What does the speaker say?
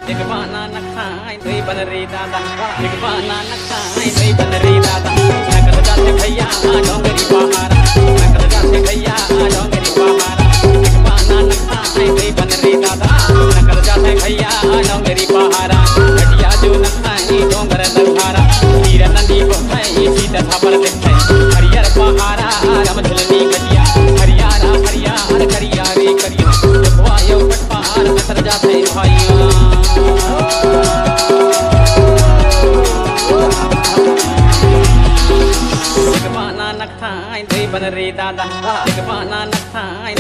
एक बाना नखाई दई बन रे दादा, एक बाना नखाई दई बन रे दादा। नकद जाते भैया डोंगरी पहाड़ा, नकद जाते भैया डोंगरी पहाड़ा। एक बाना नखाई दई बन रे दादा, नकद जाते भैया डोंगरी पहाड़ा। घटिया जो नखाई डोंगर नखारा, हीरा नदी बहाई सीता थापर दिखाई। हरियर पहाड़ा रम झलनी घटिया, हरियारा हरियार करिया रे करिया। देखवा यो पटपार नतर जाते भैया। एक बाना नखाई दई बन रे दादा, एक बाना नखाई